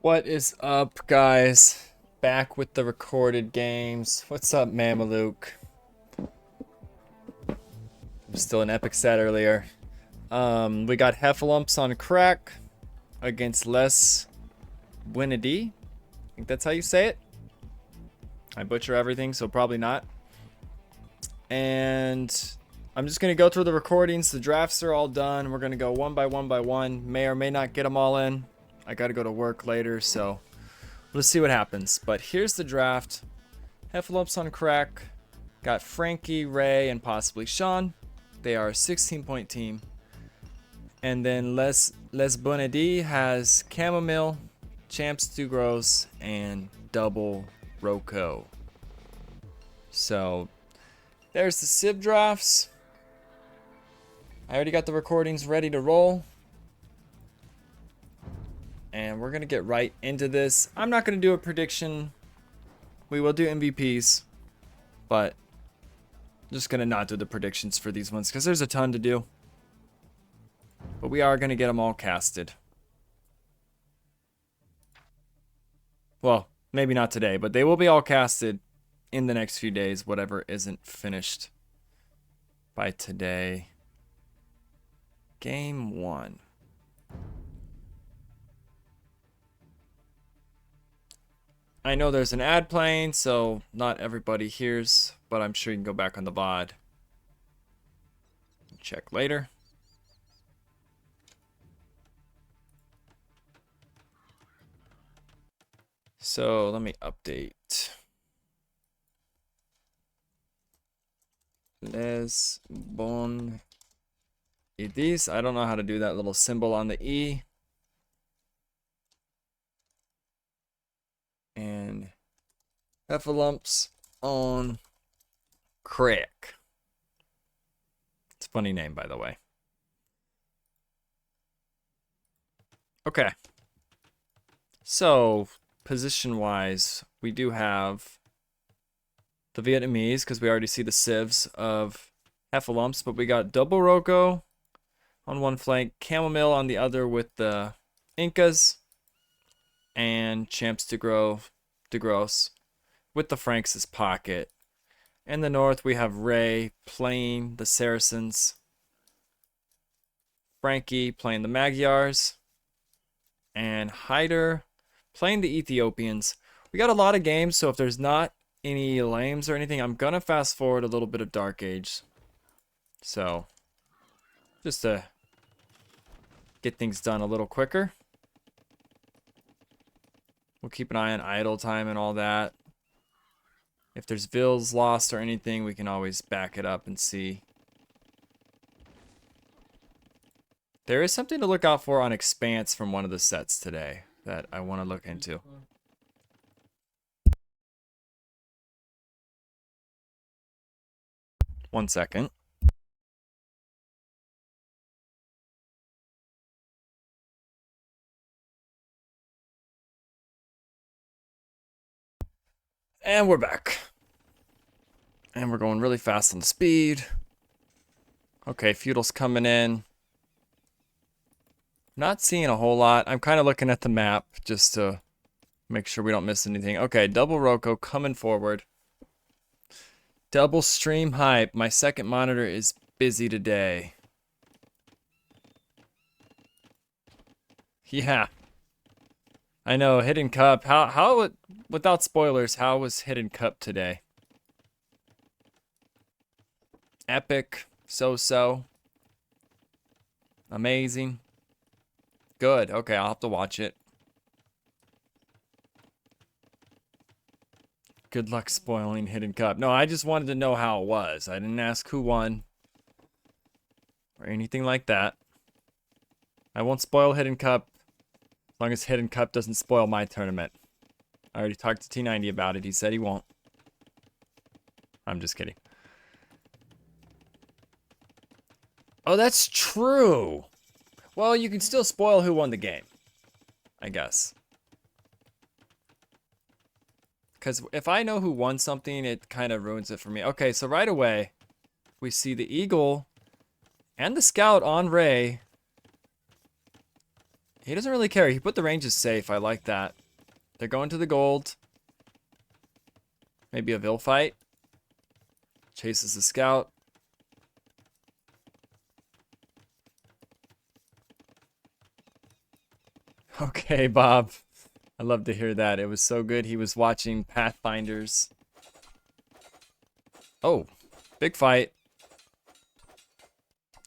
What is up, guys? Back with the recorded games. What's up, Mameluke? Still an epic set earlier. We got Heffalumps on Craic against Les Buenadi. I think that's how you say it. I butcher everything, so probably not. And I'm just going to go through the recordings. The drafts are all done. We're going to go one by one. May or may not get them all in. I got to go to work later, so let's see what happens. But here's the draft. Heffalumps on Craic. Got Frankie, Ray, and possibly Sean. They are a 16-point team. And then Les Buenadi has Chamomile, Champs Dugros, and Double Rocco. So there's the Civ drafts. I already got the recordings ready to roll. And we're going to get right into this. I'm not going to do a prediction. We will do MVPs. But I'm just going to not do the predictions for these ones because there's a ton to do. But we are going to get them all casted. Well, maybe not today, but they will be all casted in the next few days, whatever isn't finished by today. Game 1. I know there's an ad playing, so not everybody hears, but I'm sure you can go back on the VOD. Check later. So let me update. Les bon idees. I don't know how to do that little symbol on the E. And Heffalumps on Craic. It's a funny name, by the way. Okay. So, position-wise, we do have the Vietnamese, because we already see the civs of Heffalumps, but we got Double Rocco on one flank, Chamomile on the other with the Incas, and Champs Dugros with the Franks as pocket. In the north, we have Ray playing the Saracens, Frankie playing the Magyars, and Hyder playing the Ethiopians. We got a lot of games, so if there's not any lames or anything, I'm gonna fast forward a little bit of Dark Age. So, just to get things done a little quicker. We'll keep an eye on idle time and all that. If there's vills lost or anything, we can always back it up and see. There is something to look out for on Expanse from one of the sets today that I want to look into. One second. And we're back. And we're going really fast on the speed. Okay, feudal's coming in. Not seeing a whole lot. I'm kind of looking at the map just to make sure we don't miss anything. Okay, Double Rocco coming forward. Double stream hype. My second monitor is busy today. Yeah. I know, Hidden Cup. How without spoilers, how was Hidden Cup today? Epic. So-so. Amazing. Good. Okay, I'll have to watch it. Good luck spoiling Hidden Cup. No, I just wanted to know how it was. I didn't ask who won. Or anything like that. I won't spoil Hidden Cup. As long as Hidden Cup doesn't spoil my tournament. I already talked to T90 about it. He said he won't. I'm just kidding. Oh, that's true. Well, you can still spoil who won the game, I guess. Because if I know who won something, it kind of ruins it for me. Okay, so right away, we see the Eagle and the Scout on Ray He doesn't really care. He put the ranges safe. I like that. They're going to the gold. Maybe a Vil fight. Chases the scout. Okay, Bob. I love to hear that. It was so good. He was watching Pathfinders. Oh, big fight.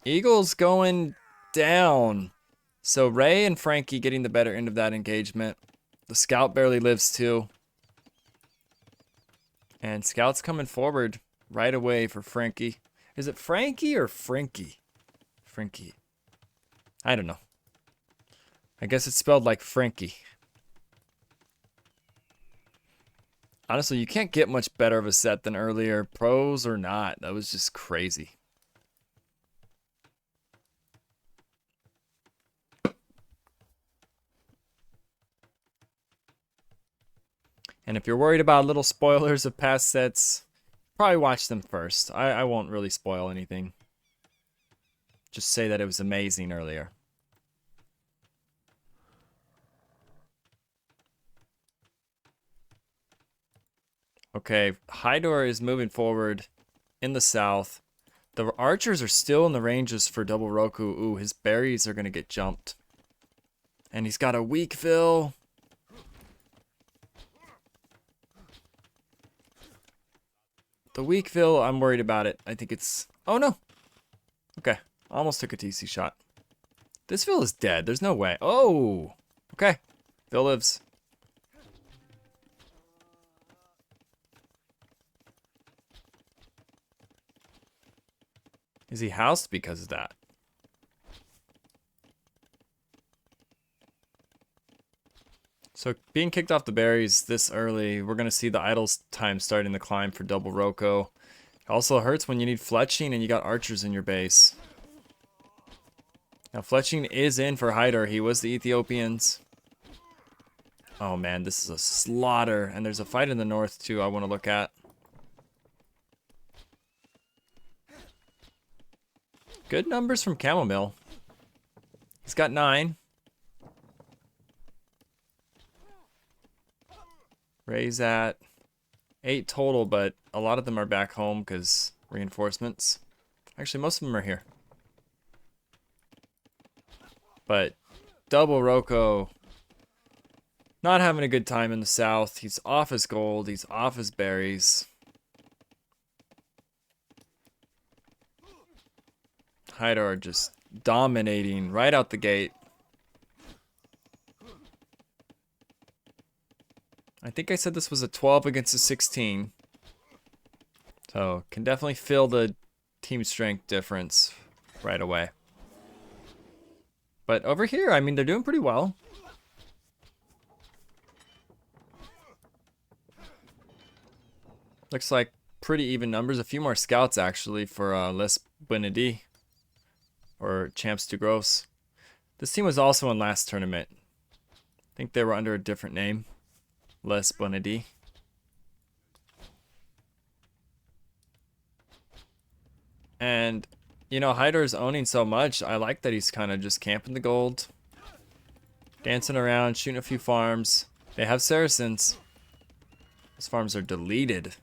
Eagle's going down. So Ray and Frankie getting the better end of that engagement. The scout barely lives too. And scout's coming forward right away for Frankie. Is it Frankie or Frankie? Frankie. I don't know. I guess it's spelled like Frankie. Honestly, you can't get much better of a set than earlier. Pros or not, that was just crazy. And if you're worried about little spoilers of past sets, probably watch them first. I won't really spoil anything. Just say that it was amazing earlier. Okay, Hydor is moving forward in the south. The archers are still in the ranges for double Roku. Ooh, his berries are going to get jumped. And he's got a weak fill. The weak fill, I'm worried about it. I think it's... Oh, no. Okay, almost took a TC shot. This fill is dead. There's no way. Oh, okay. Fill lives. Is he housed because of that? So being kicked off the berries this early, we're going to see the idle's time starting to climb for double Roko. It also hurts when you need fletching and you got archers in your base. Now fletching is in for Hydor. He was the Ethiopians. Oh man, this is a slaughter. And there's a fight in the north too I want to look at. Good numbers from Chamomile. He's got 9. Ray's at 8 total, but a lot of them are back home because reinforcements. Actually, most of them are here. But double Roko not having a good time in the south. He's off his gold. He's off his berries. Hydor just dominating right out the gate. I think I said this was a 12 against a 16. So can definitely feel the team strength difference right away. But over here, I mean, they're doing pretty well. Looks like pretty even numbers. A few more scouts actually for Les Benedi or Champs du Gros. This team was also in last tournament. I think they were under a different name. Les Benedi. And, you know, Hydor's owning so much. I like that he's kind of just camping the gold. Dancing around, shooting a few farms. They have Saracens. Those farms are deleted.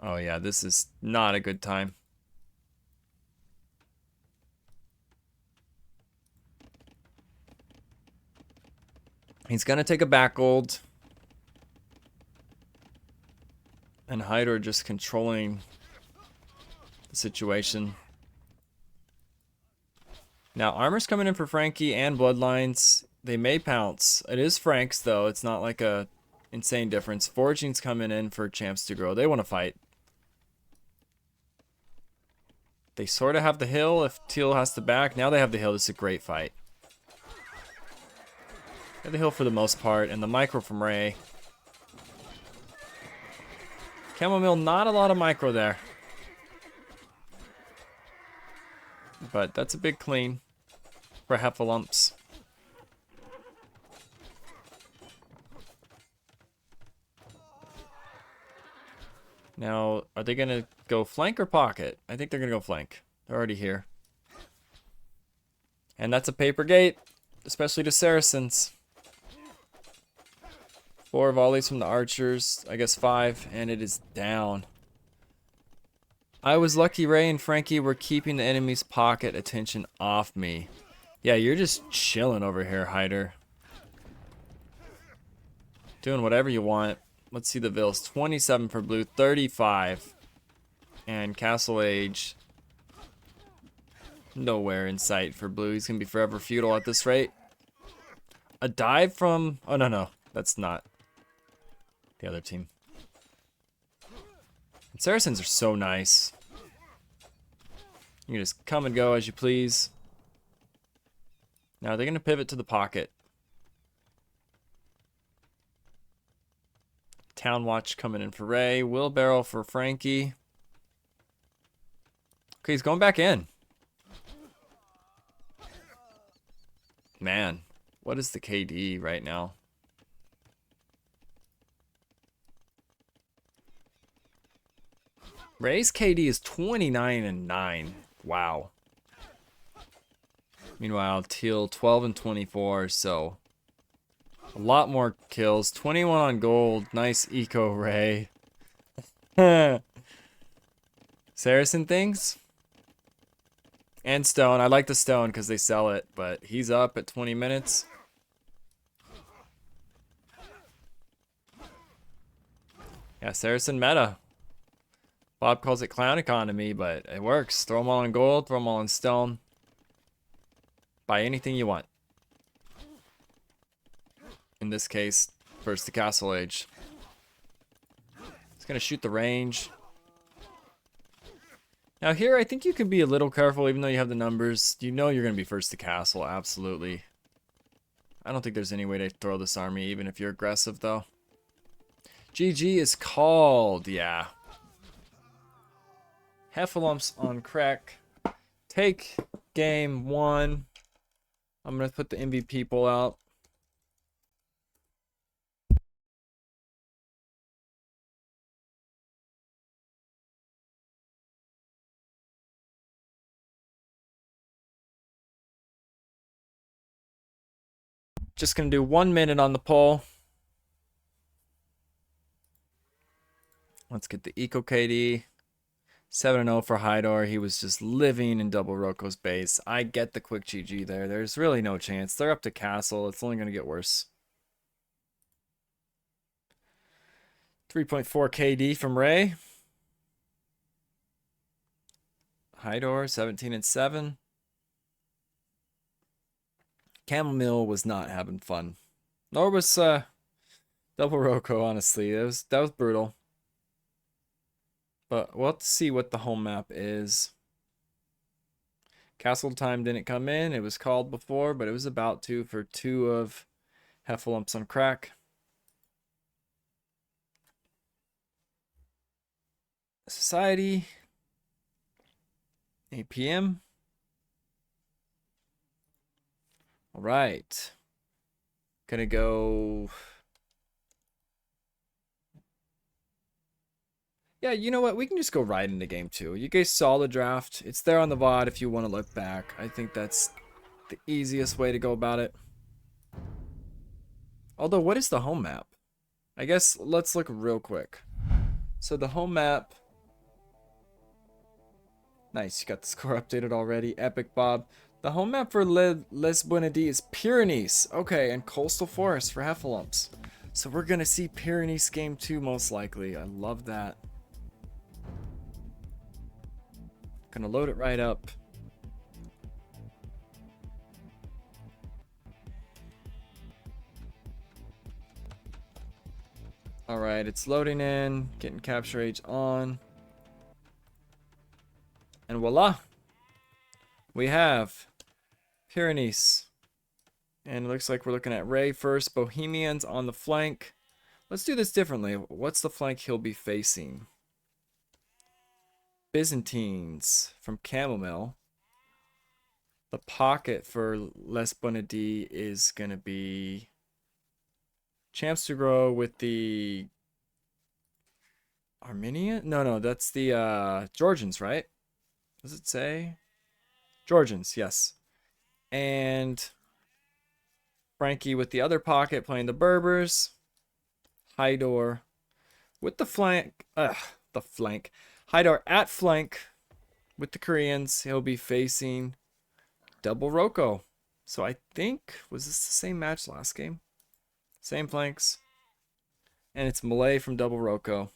Oh yeah, this is not a good time. He's gonna take a back gold. And Hydor just controlling the situation. Now, armor's coming in for Frankie and Bloodlines. They may pounce. It is Frank's, though. It's not like a insane difference. Foraging's coming in for Champs to grow. They want to fight. They sort of have the hill if Teal has to back. Now they have the hill. This is a great fight. They have the hill for the most part, and the micro from Ray. Chamomile, not a lot of micro there. But that's a big clean for Heffalumps. Now, are they going to go flank or pocket? I think they're going to go flank. They're already here. And that's a paper gate, especially to Saracens. 4 volleys from the archers, I guess 5, and it is down. I was lucky Ray and Frankie were keeping the enemy's pocket attention off me. Yeah, you're just chilling over here, Hider. Doing whatever you want. Let's see the Vils. 27 for blue, 35. And Castle Age. Nowhere in sight for blue. He's going to be forever feudal at this rate. A dive from... Oh, no. That's not the other team. And Saracens are so nice. You can just come and go as you please. Now, they're going to pivot to the pocket. Town Watch coming in for Ray. Wheelbarrow for Frankie. Okay, he's going back in. Man, what is the KD right now? Ray's KD is 29 and 9. Wow. Meanwhile, Teal 12 and 24, so a lot more kills. 21 on gold. Nice eco, Ray. Saracen things? And stone. I like the stone because they sell it, but he's up at 20 minutes. Yeah, Saracen meta. Bob calls it clown economy, but it works. Throw them all in gold, throw them all in stone. Buy anything you want. In this case, first the Castle Age. It's going to shoot the range. Now here, I think you can be a little careful even though you have the numbers. You know you're going to be first to castle, absolutely. I don't think there's any way to throw this army, even if you're aggressive, though. GG is called, yeah. Heffalumps on Craic. Take game 1. I'm going to put the MVP poll out. Just going to do 1 minute on the poll. Let's get the Eco KD. 7-0 for Hydor. He was just living in double Roko's base. I get the quick GG there. There's really no chance. They're up to castle. It's only going to get worse. 3.4 KD from Ray. Hydor, 17 and 7. Chamomile was not having fun. Nor was Double Roko, honestly. That was brutal. But we'll have to see what the home map is. Castle time didn't come in. It was called before, but it was about to for 2 of Heffalumps on Craic. Society. 8 p.m. All right. Gonna go... Yeah, you know what? We can just go right into game 2. You guys saw the draft. It's there on the VOD if you want to look back. I think that's the easiest way to go about it. Although, what is the home map? I guess let's look real quick. So the home map... Nice, you got the score updated already. Epic, Bob. The home map for Les Buenadis is Pyrenees. Okay, and Coastal Forest for Heffalumps. So we're going to see Pyrenees game 2 most likely. I love that. Gonna load it right up. Alright, it's loading in. Getting capture age on. And voila! We have Pyrenees. And it looks like we're looking at Ray first. Bohemians on the flank. Let's do this differently. What's the flank he'll be facing? Byzantines from Chamomile. The pocket for Les Bonadis is going to be Champs to Grow with the Armenian? No, that's the Georgians, right? Does it say? Georgians, yes. And Frankie with the other pocket playing the Berbers. Hydor with the flank. The flank. Hydor at flank with the Koreans. He'll be facing double Roko. So I think, was this the same match last game? Same flanks. And it's Malay from double Roko.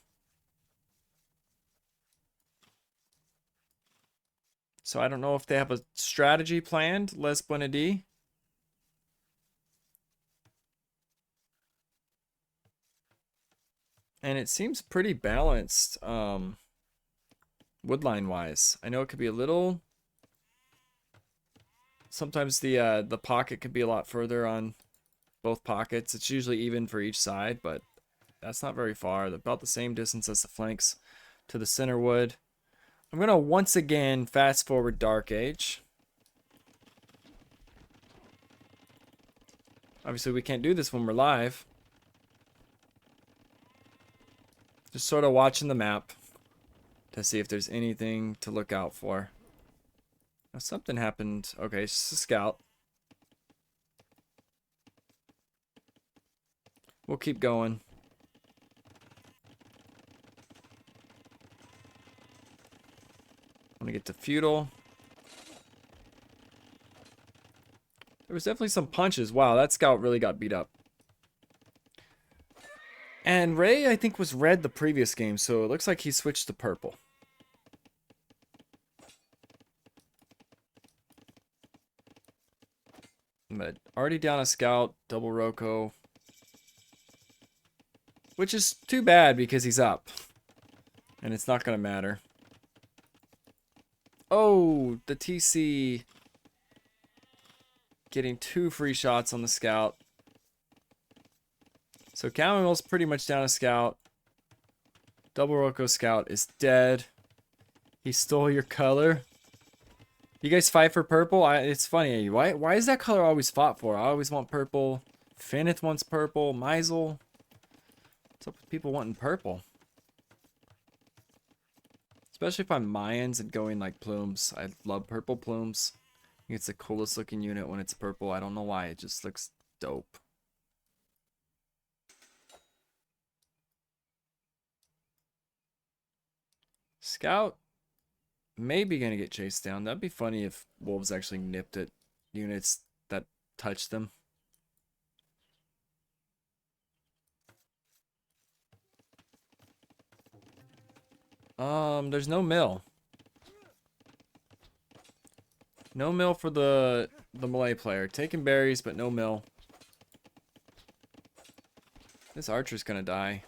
So I don't know if they have a strategy planned, Les Buenadi. And it seems pretty balanced, woodline wise. I know it could be a little. Sometimes the pocket could be a lot further on both pockets. It's usually even for each side, but that's not very far. They're about the same distance as the flanks to the center wood. I'm gonna once again fast forward Dark Age. Obviously, we can't do this when we're live. Just sort of watching the map to see if there's anything to look out for. Now, something happened. Okay, it's just a scout. We'll keep going. I'm gonna get to feudal. There was definitely some punches. Wow, that scout really got beat up. And Ray, I think, was red the previous game, so it looks like he switched to purple. But already down a scout, double Roko. Which is too bad because he's up. And it's not going to matter. Oh, the TC getting 2 free shots on the scout. So Camomile's pretty much down a scout. Double Roko scout is dead. He stole your color. You guys fight for purple? It's funny. Why is that color always fought for? I always want purple. Finnith wants purple. Meisel. What's up with people wanting purple? Especially if I'm Mayans and going like plumes. I love purple plumes. I think it's the coolest looking unit when it's purple. I don't know why. It just looks dope. Scout maybe gonna get chased down. That'd be funny if wolves actually nipped at units that touched them. There's no mill. No mill for the Malay player. Taking berries, but no mill. This archer's gonna die.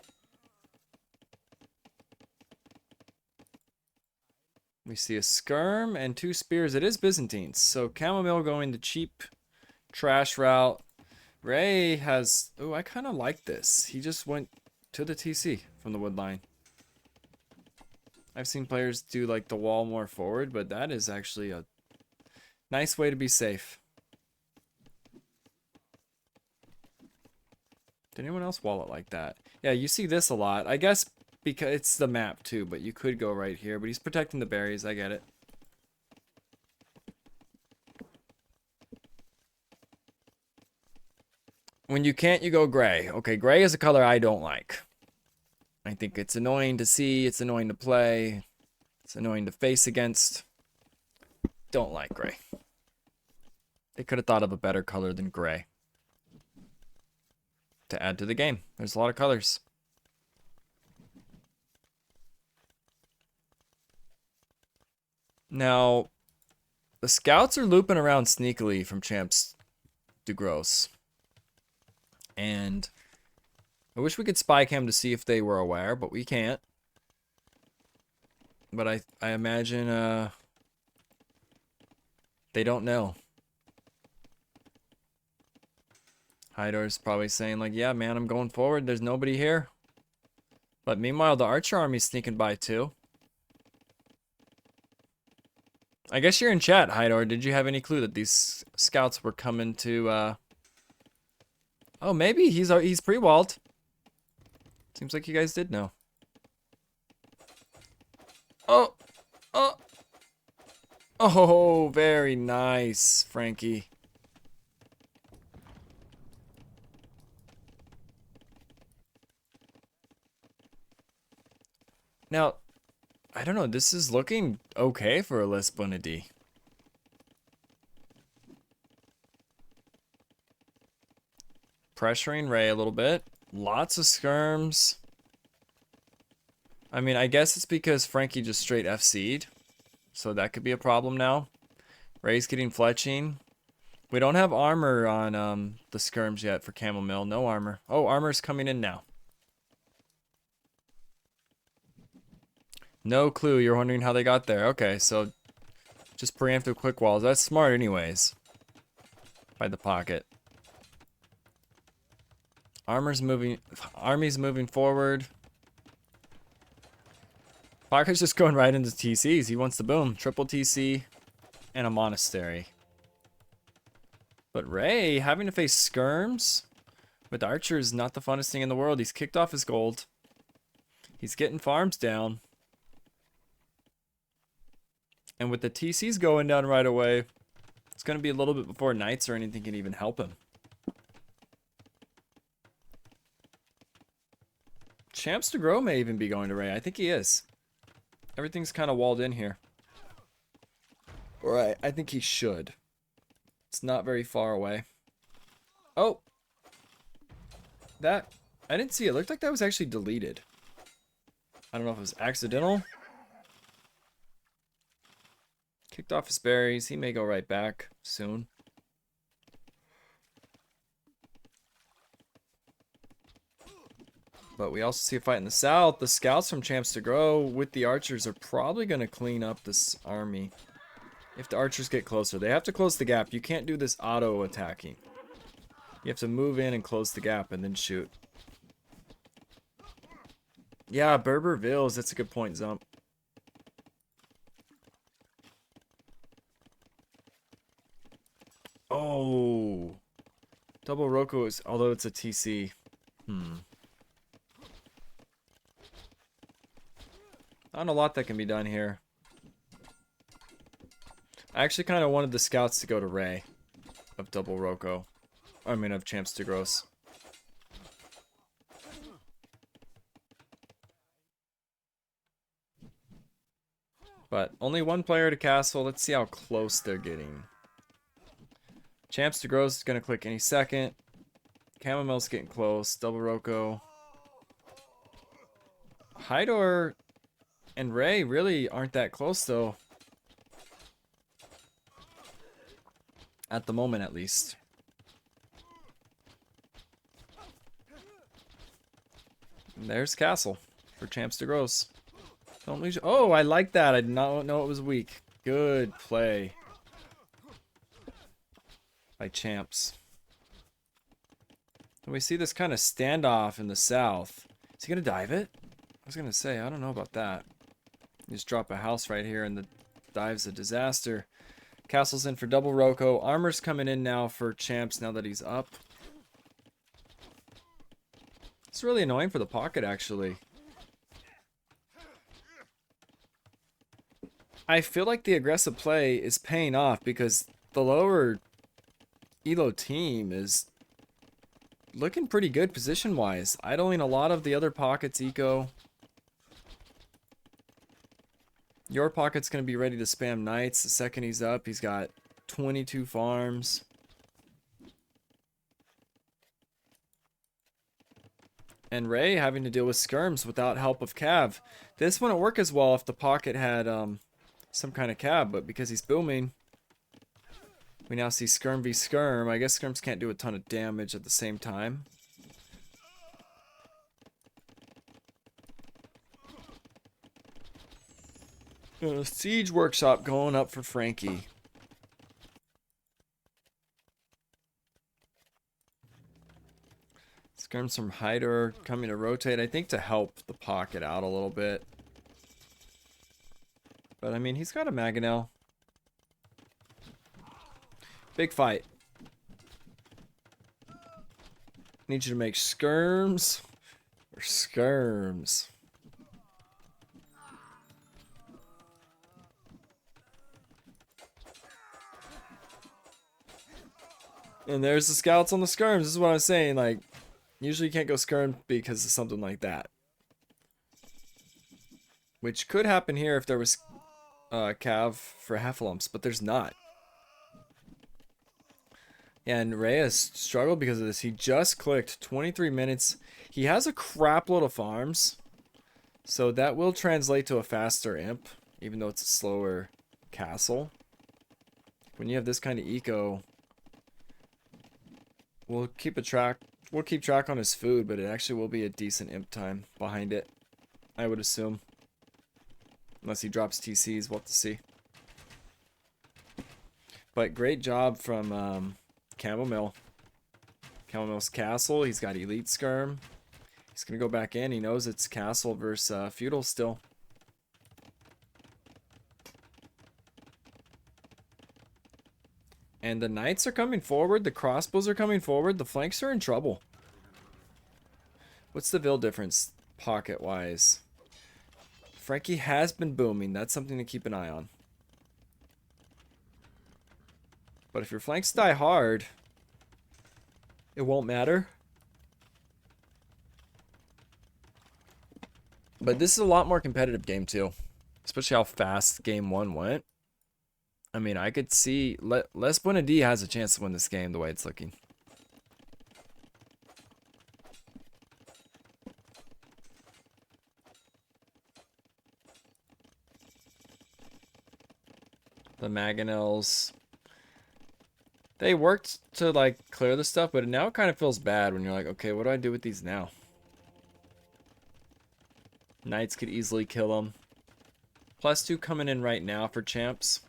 We see a skirm and 2 spears. It is Byzantines. So Chamomile going the cheap trash route. Ray has... Oh, I kind of like this. He just went to the TC from the wood line. I've seen players do like the wall more forward, but that is actually a nice way to be safe. Did anyone else wall it like that? Yeah, you see this a lot. I guess because it's the map too, but you could go right here. But he's protecting the berries. I get it. When you can't, you go gray. Okay, gray is a color I don't like. I think it's annoying to see. It's annoying to play. It's annoying to face against. Don't like gray. They could have thought of a better color than gray to add to the game. There's a lot of colors. Now, the scouts are looping around sneakily from Champs du Gros. And I wish we could spy cam to see if they were aware, but we can't. But I imagine they don't know. Hydor's probably saying like, yeah, man, I'm going forward. There's nobody here. But meanwhile, the archer army's sneaking by too. I guess you're in chat, Hydor. Did you have any clue that these scouts were coming to... Oh, maybe he's pre-walled. Seems like you guys did know. Oh, very nice, Frankie. Now, I don't know. This is looking okay for a Lisbonity. Pressuring Ray a little bit. Lots of skirms. I mean, I guess it's because Frankie just straight FC'd. So that could be a problem now. Ray's getting fletching. We don't have armor on the skirms yet for Camel Mill. No armor. Oh, armor's coming in now. No clue. You're wondering how they got there. Okay, so just preemptive quick walls. That's smart anyways. By the pocket. Armor's moving. Army's moving forward. Pocket's just going right into TCs. He wants the boom. Triple TC and a monastery. But Ray having to face skirms with Archer is not the funnest thing in the world. He's kicked off his gold. He's getting farms down. And with the TCs going down right away, it's going to be a little bit before Knights or anything can even help him. Champs to Grow may even be going to Ray. I think he is. Everything's kind of walled in here. Alright, I think he should. It's not very far away. Oh! That, I didn't see it. It looked like that was actually deleted. I don't know if it was accidental. Kicked off his berries. He may go right back soon. But we also see a fight in the south. The scouts from Champs to Grow with the archers are probably going to clean up this army. If the archers get closer. They have to close the gap. You can't do this auto attacking. You have to move in and close the gap and then shoot. Yeah, Berbervilles. That's a good point, Zump. Oh. Double Roko is, although it's a TC. Not a lot that can be done here. I actually kind of wanted the scouts to go to Ray of Double Roko. I mean, of Champs de Gross. But only one player to castle. Let's see how close they're getting. Champs de Gross is going to click any second. Chamomille's getting close. Double Roko. Hydor and Ray really aren't that close, though. At the moment, at least. And there's Castle for Champs de Gross. Don't lose. Oh, I like that. I did not know it was weak. Good play by Champs. And we see this kind of standoff in the south. Is he going to dive it? I was going to say, I don't know about that. You just drop a house right here and the dive's a disaster. Castle's in for Double Roko. Armor's coming in now for Champs now that he's up. It's really annoying for the pocket, actually. I feel like the aggressive play is paying off because the lower Elo team is looking pretty good position-wise. Idling a lot of the other pockets' eco. Your pocket's going to be ready to spam Knights the second he's up. He's got 22 farms. And Ray having to deal with skirms without help of Cav. This wouldn't work as well if the pocket had some kind of Cav, but because he's booming, we now see skirm v skirm. I guess skirms can't do a ton of damage at the same time. Siege Workshop going up for Frankie. Skirms from Hyder coming to rotate, I think to help the pocket out a little bit. But I mean, he's got a Mangonel. Big fight. Need you to make skirms or skirms. And there's the scouts on the skirms. This is what I was saying. Like, usually you can't go skirm because of something like that. Which could happen here if there was Cav for Heffalumps, but there's not. And Reyes struggled because of this. He just clicked 23 minutes. He has a crap load of farms. So that will translate to a faster imp, even though it's a slower castle. When you have this kind of eco, we'll keep track on his food, but it actually will be a decent imp time behind it, I would assume. Unless he drops TCs, we'll have to see. But great job from Chamomile. Chamomile's castle. He's got elite skirm. He's gonna go back in. He knows it's castle versus feudal still. And the knights are coming forward. The crossbows are coming forward. The flanks are in trouble. What's the Vil difference pocket-wise? Frankie has been booming. That's something to keep an eye on. But if your flanks die hard, it won't matter. But this is a lot more competitive game too. Especially how fast game 1 went. I mean, I could see Les Buenadi has a chance to win this game the way it's looking. The Mangonels, they worked to like clear the stuff, but now it kind of feels bad when you're like, okay, what do I do with these now? Knights could easily kill them. +2 coming in right now for champs.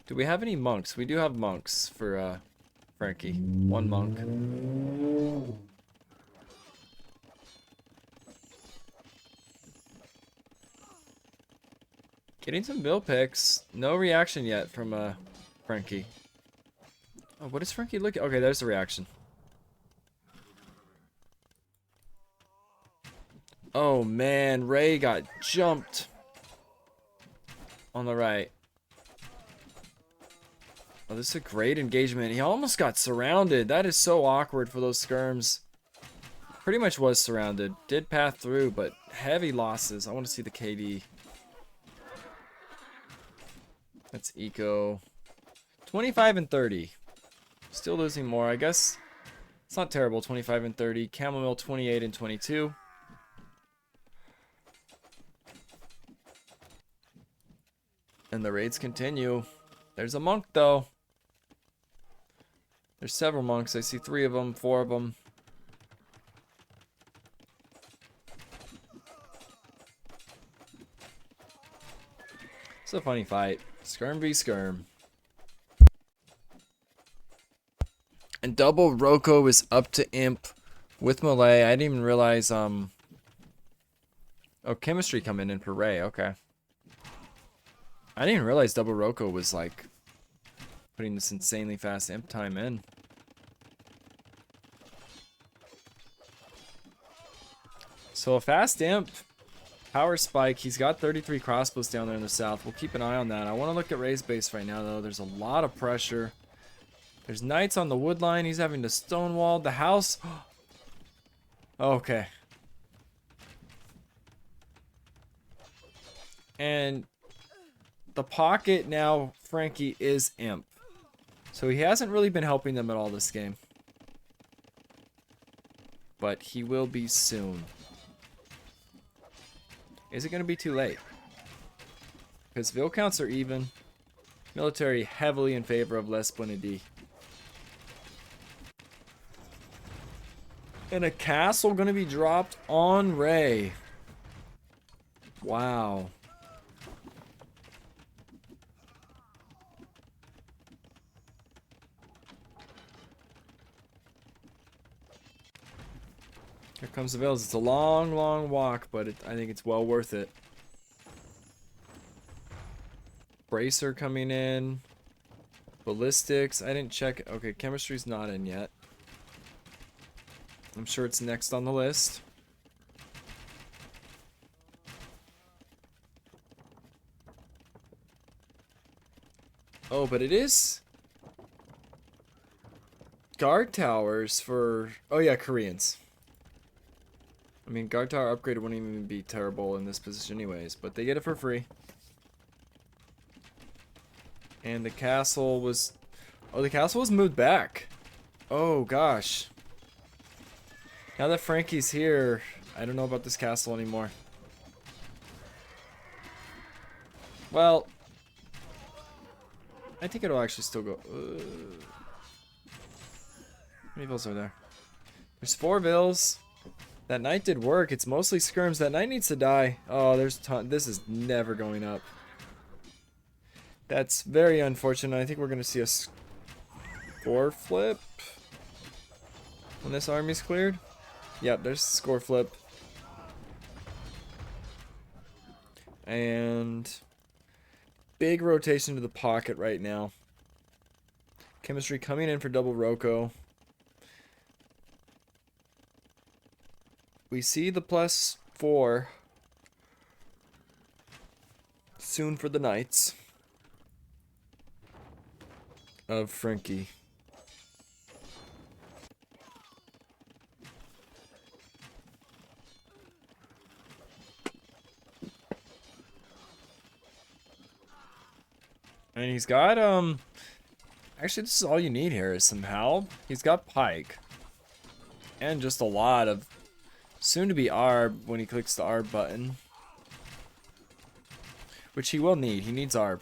Do we have any monks? We do have monks for Frankie. 1 monk. Getting some bill picks. No reaction yet from Frankie. Oh, what is Frankie looking? Okay, there's the reaction. Oh man, Ray got jumped on the right. Oh, this is a great engagement. He almost got surrounded. That is so awkward for those skirms. Pretty much was surrounded. Did path through, but heavy losses. I want to see the KD. That's eco. 25 and 30. Still losing more, I guess. It's not terrible. 25 and 30. Chamomile 28 and 22. And the raids continue. There's a monk though. There's several monks. I see 3 of them, 4 of them. It's a funny fight. Skirm v skirm. And double Roko is up to imp with melee. I didn't even realize oh, chemistry coming in for Ray. Okay. I didn't even realize double Roko was like putting this insanely fast imp time in. So a fast imp, power spike. He's got 33 crossbows down there in the south. We'll keep an eye on that. I want to look at Ray's base right now though. There's a lot of pressure. There's knights on the wood line. He's having to stonewall the house. Okay. And the pocket now, Frankie is imp. So he hasn't really been helping them at all this game. But he will be soon. Is it going to be too late? Because Vil counts are even. Military heavily in favor of Les Buenadi. And a castle going to be dropped on Ray. Wow. Here comes the Vils. It's a long, long walk, but I think it's well worth it. Bracer coming in. Ballistics. I didn't check. Okay, chemistry's not in yet. I'm sure it's next on the list. Oh, but it is guard towers for... Oh yeah, Koreans. I mean, guard tower upgrade wouldn't even be terrible in this position anyways, but they get it for free. And the castle was... Oh, the castle was moved back. Oh, gosh. Now that Frankie's here, I don't know about this castle anymore. Well, I think it'll actually still go... How many vills are there? There's 4 vills. That knight did work. It's mostly skirms. That knight needs to die. Oh, there's ton. This is never going up. That's very unfortunate. I think we're going to see a score flip when this army's cleared. Yep, there's a score flip. And big rotation to the pocket right now. Chemistry coming in for double Roko. We see the +4 soon for the Knights of Frankie. And he's got, actually this is all you need here is some help. He's got Pike. And just a lot of soon to be ARB when he clicks the ARB button. Which he will need. He needs ARB.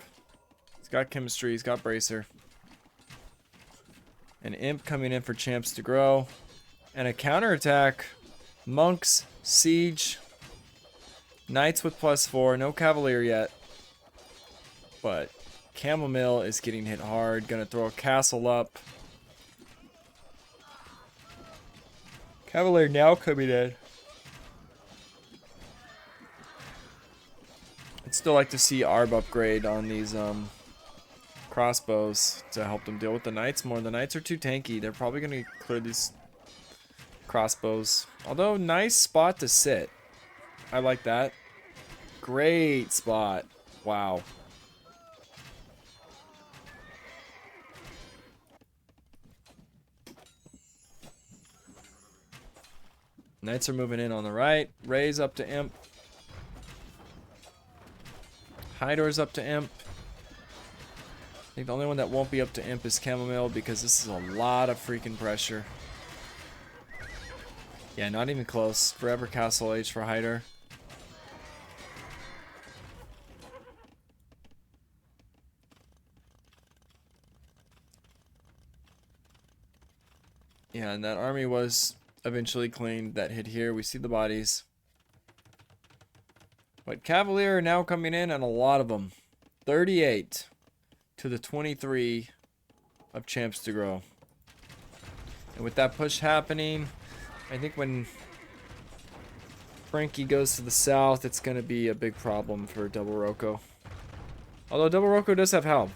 He's got chemistry, he's got bracer. An imp coming in for champs to grow. And a counterattack. Monks, siege. Knights with +4. No cavalier yet. But Chamomile is getting hit hard. Gonna throw a castle up. Cavalier now coming in. I'd still like to see ARB upgrade on these crossbows to help them deal with the knights more. The knights are too tanky. They're probably going to clear these crossbows. Although, nice spot to sit. I like that. Great spot. Wow. Knights are moving in on the right. Raise up to imp. Hydor's up to imp. I think the only one that won't be up to imp is Chamomile because this is a lot of freaking pressure. Yeah, not even close. Forever Castle Age for Hydor. Yeah, and that army was eventually cleaned. That hit here. We see the bodies. But Cavalier are now coming in, and a lot of them. 38 to the 23 of champs to grow. And with that push happening, I think when Frankie goes to the south, it's going to be a big problem for Double Roko. Although Double Roko does have Halb.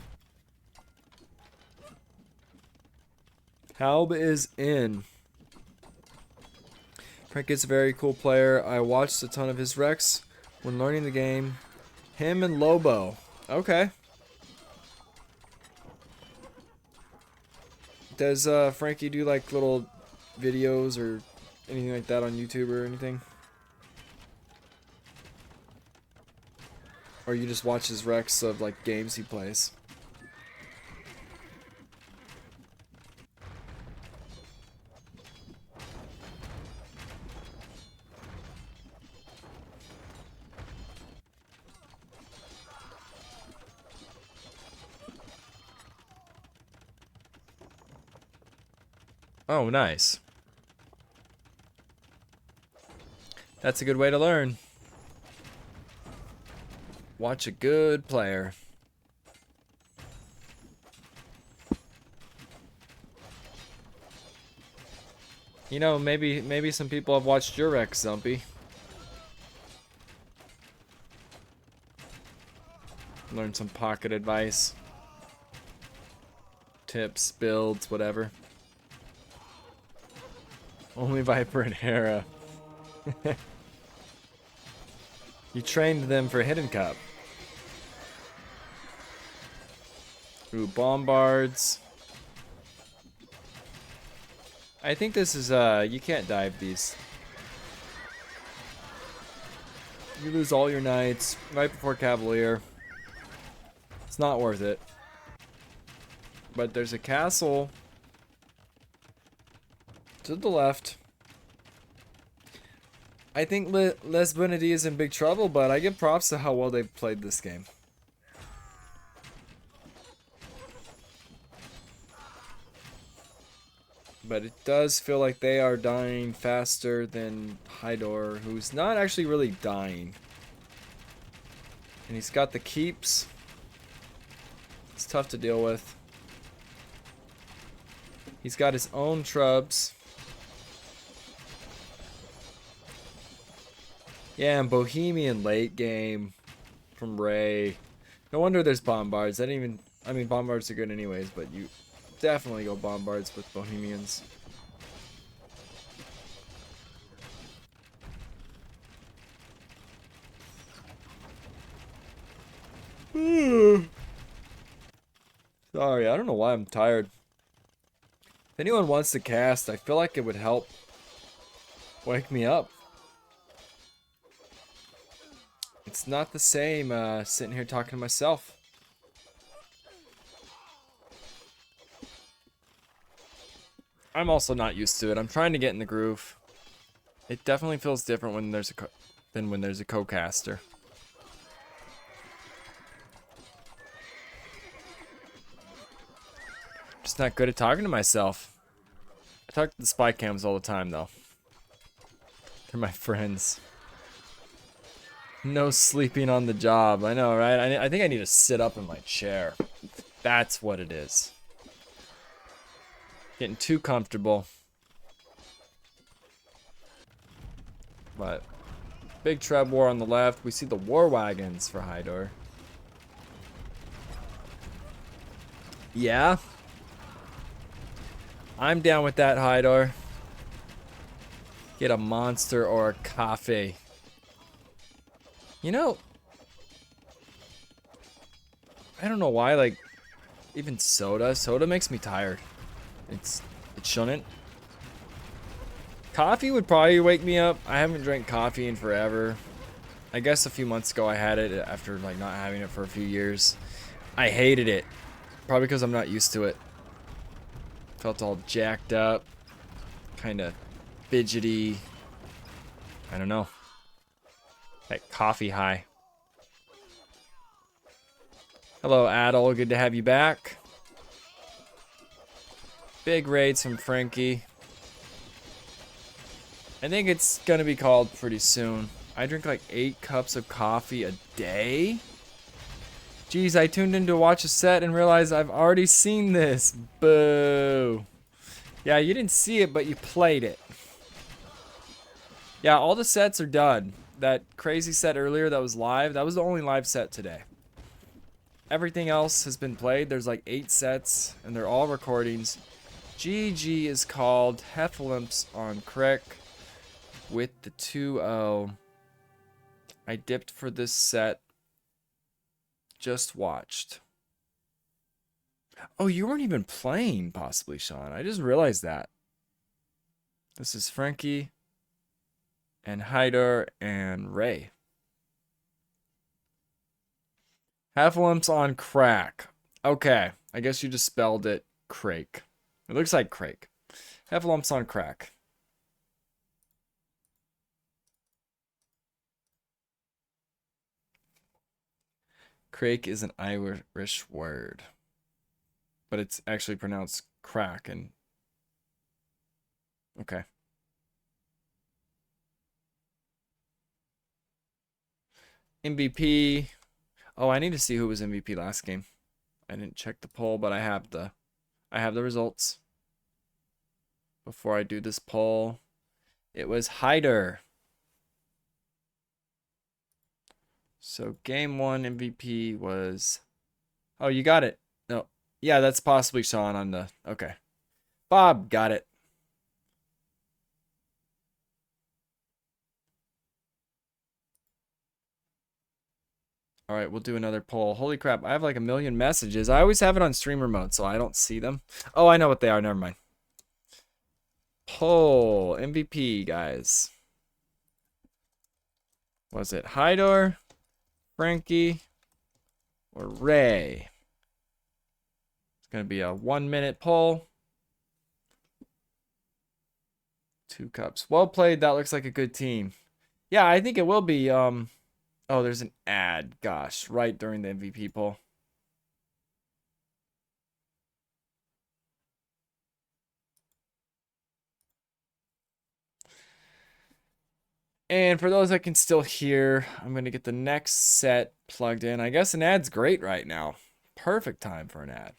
Halb is in. Craic is a very cool player. I watched a ton of his Rex when learning the game. Him and Lobo. Okay. Does Frankie do like little videos or anything like that on YouTube or anything? Or you just watch his Rex of like games he plays? Oh, nice. That's a good way to learn. Watch a good player. You know, maybe some people have watched your Rex, Zumpy. Learn some pocket advice. Tips, builds, whatever. Only Viper and Hera. You trained them for Hidden Cup. Ooh, Bombards. I think this is, you can't dive these. You lose all your knights right before Cavalier. It's not worth it. But there's a castle to the left. I think Les Benedis is in big trouble, but I give props to how well they played this game. But it does feel like they are dying faster than Hydor, who's not actually really dying. And he's got the keeps. It's tough to deal with. He's got his own trubs. Yeah, and Bohemian late game from Ray. No wonder there's Bombards. I mean, Bombards are good anyways, but you definitely go Bombards with Bohemians. Sorry, I don't know why I'm tired. If anyone wants to cast, I feel like it would help wake me up. It's not the same sitting here talking to myself. I'm also not used to it. I'm trying to get in the groove. It definitely feels different when there's than when there's a co-caster. Just not good at talking to myself. I talk to the spy cams all the time though. They're my friends. No sleeping on the job. I know, right? I think I need to sit up in my chair. That's what it is. Getting too comfortable. But big Treb War on the left. We see the war wagons for Hydor. Yeah. I'm down with that, Hydor. Get a monster or a coffee. You know, I don't know why, like, even soda makes me tired. It shouldn't. Coffee would probably wake me up. I haven't drank coffee in forever. I guess a few months ago I had it after, like, not having it for a few years. I hated it. Probably because I'm not used to it. Felt all jacked up. Kind of fidgety. I don't know. That coffee high. Hello, Adel. Good to have you back. Big raids from Frankie. I think it's gonna be called pretty soon. I drink like 8 cups of coffee a day. Jeez, I tuned in to watch a set and realized I've already seen this. Boo. Yeah, you didn't see it, but you played it. Yeah, all the sets are done. That crazy set earlier that was live, that was the only live set today. Everything else has been played. There's like 8 sets, and they're all recordings. GG is called Heffalumps on Craic with the 2-0. I dipped for this set. Just watched. Oh, you weren't even playing, possibly, Sean. I just realized that. This is Frankie and Hydor and Ray. Heffalumps on Craic. Okay, I guess you just spelled it Craic. It looks like Craic. Heffalumps on Craic. Craic is an Irish word, but it's actually pronounced crack. And okay. MVP. Oh, I need to see who was MVP last game. I didn't check the poll, but I have the results. Before I do this poll, it was Hydor. So game 1 MVP was... Oh, you got it. No. Yeah, that's possibly Sean on the... Okay. Bob got it. All right, we'll do another poll. Holy crap, I have like 1 million messages. I always have it on streamer mode, so I don't see them. Oh, I know what they are. Never mind. Poll. MVP, guys. Was it Hydor, Frankie, or Ray? It's going to be a 1-minute poll. 2 cups. Well played. That looks like a good team. Yeah, I think it will be. Oh, there's an ad. Gosh, right during the MVP poll. And for those that can still hear, I'm going to get the next set plugged in. I guess an ad's great right now. Perfect time for an ad.